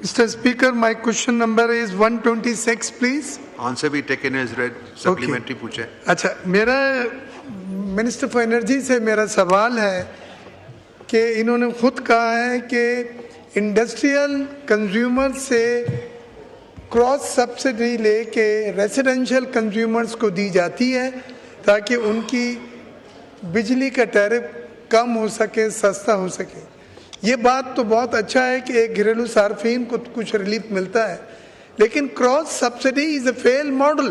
Mr. Speaker, my question number is 126, please. Answer be taken as read. Supplementary पूछे. अच्छा, मेरा minister for energy से मेरा सवाल है कि इन्होंने खुद कहा है कि इंडस्ट्रियल कंज्यूमर से क्रॉस सब्सिडी लेके रेसिडेंशियल कंज्यूमर्स को दी जाती है ताकि उनकी बिजली का टैरिफ कम हो सके, सस्ता हो सके। ये बात तो बहुत अच्छा है कि एक घरेलू सार्फिन को कुछ रिलीफ मिलता है, लेकिन cross subsidy is a fail model.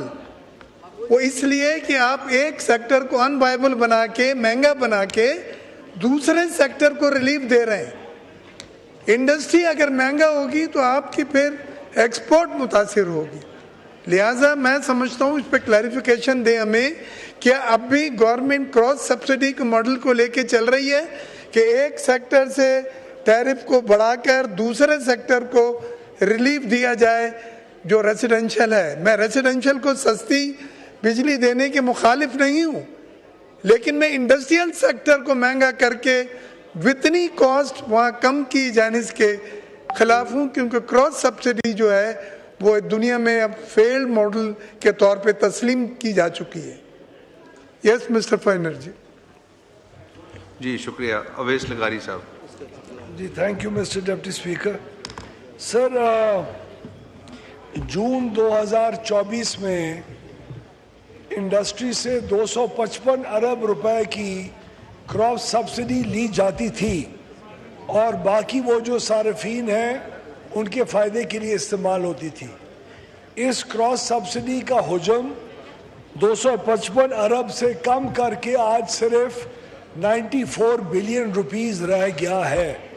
वो इसलिए कि आप एक सेक्टर को अनवायबल बना के, महंगा बना के दूसरे सेक्टर को रिलीफ दे रहे हैं। इंडस्ट्री अगर महंगा होगी तो आपकी फिर एक्सपोर्ट मुतासिर होगी। लिहाजा मैं समझता हूँ इस पर क्लैरिफिकेशन दें हमें, क्या अब भी गवर्नमेंट क्रॉस सब्सिडी के मॉडल को लेके चल रही है कि एक सेक्टर से टैरिफ को बढ़ाकर दूसरे सेक्टर को रिलीफ दिया जाए जो रेसिडेंशियल है। मैं रेसिडेंशियल को सस्ती बिजली देने के मुखालिफ नहीं हूँ, लेकिन मैं इंडस्ट्रियल सेक्टर को महंगा करके वितनी कॉस्ट वहाँ कम की जाने के खिलाफ हूँ, क्योंकि क्रॉस सब्सिडी जो है वो दुनिया में अब फेल्ड मॉडल के तौर पे तस्लीम की जा चुकी है। Yes mister for energy. जी शुक्रिया। अवैस लगारी साहब। जी thank you mister deputy speaker. Sir June 2024 में इंडस्ट्री से 255 अरब रुपए की क्रॉस सब्सिडी ली जाती थी और बाकी वो जो सार्फिन हैं उनके फ़ायदे के लिए इस्तेमाल होती थी। इस क्रॉस सब्सिडी का हुजम 255 अरब से कम करके आज सिर्फ 94 बिलियन रुपीस रह गया है।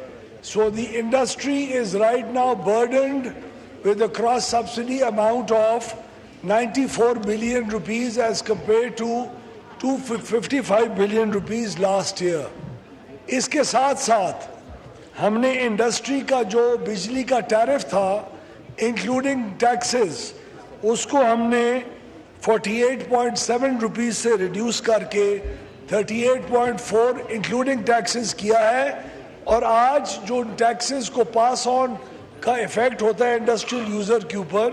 So the industry is right now burdened with a cross subsidy amount of 94 billion rupees as compared to 255 billion rupees last year. इसके साथ साथ हमने इंडस्ट्री का जो बिजली का टैरिफ था इंक्लूडिंग टैक्सेस उसको हमने 48.7 रुपीज से रिड्यूस करके 38.4 इंक्लूडिंग टैक्सेस किया है। और आज जो टैक्सेस को पास ऑन का इफेक्ट होता है इंडस्ट्रियल यूजर के ऊपर,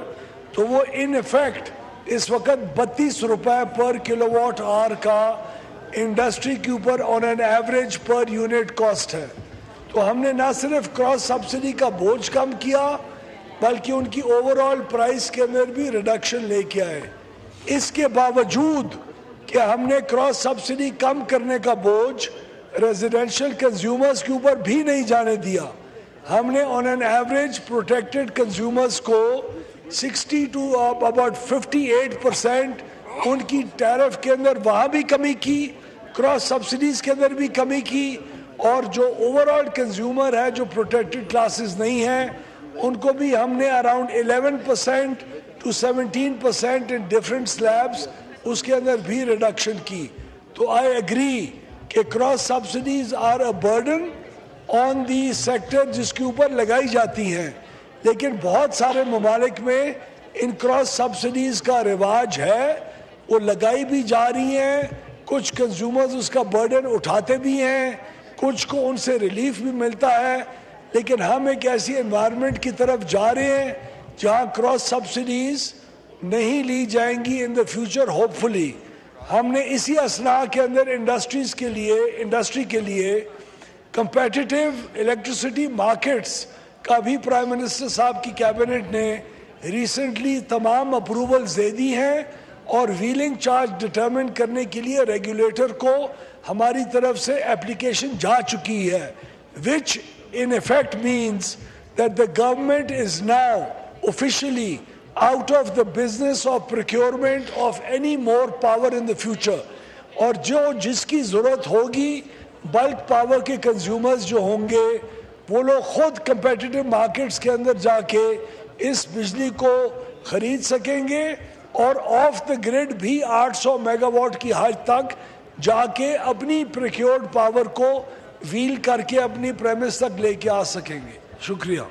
तो वो इन इफेक्ट इस वक्त 32 रुपए पर किलोवाट आवर का इंडस्ट्री के ऊपर on an average per unit cost है। तो हमने ना सिर्फ क्रॉस सब्सिडी का बोझ कम किया बल्कि उनकी ओवरऑल प्राइस के अंदर भी रिडक्शन लेके आए। इसके बावजूद कि हमने क्रॉस सब्सिडी कम करने का बोझ रेजिडेंशियल कंज्यूमर्स के ऊपर भी नहीं जाने दिया, हमने on an average protected consumers को 60 to about 58% उनकी टैरिफ के अंदर वहाँ भी कमी की, क्रॉस सब्सिडीज के अंदर भी कमी की, और जो ओवरऑल कंज्यूमर है जो प्रोटेक्टेड क्लासेस नहीं हैं उनको भी हमने around 11% to 17% in different slabs उसके अंदर भी रिडक्शन की। तो आई एग्री कि cross subsidies are a burden on the sector जिसके ऊपर लगाई जाती हैं, लेकिन बहुत सारे ममालिक में इन क्रॉस सब्सिडीज का रिवाज है, वो लगाई भी जा रही हैं, कुछ कंज्यूमर्स उसका बर्डन उठाते भी हैं, कुछ को उनसे रिलीफ भी मिलता है। लेकिन हम एक ऐसी एनवायरनमेंट की तरफ जा रहे हैं जहां क्रॉस सब्सिडीज नहीं ली जाएंगी इन द फ्यूचर होपफुली। हमने इसी असना के अंदर इंडस्ट्री के लिए कंपेटिटिव इलेक्ट्रिसिटी मार्केट्स का भी प्राइम मिनिस्टर साहब की कैबिनेट ने रिसेंटली तमाम अप्रूवल्स दे दी हैं और व्हीलिंग चार्ज डिटरमिन करने के लिए रेगुलेटर को हमारी तरफ से एप्लीकेशन जा चुकी है, which in effect means that the government is now officially out of the business of procurement of any more power in the future। और जो जिसकी ज़रूरत होगी बल्क पावर के कंज्यूमर्स जो होंगे वो लोग खुद कंपेटिटिव मार्केट्स के अंदर जाके इस बिजली को खरीद सकेंगे और ऑफ द ग्रिड भी 800 मेगावाट की हद तक जाके अपनी प्रोक्योर्ड पावर को व्हील करके अपनी प्रेमिस तक लेके आ सकेंगे। शुक्रिया।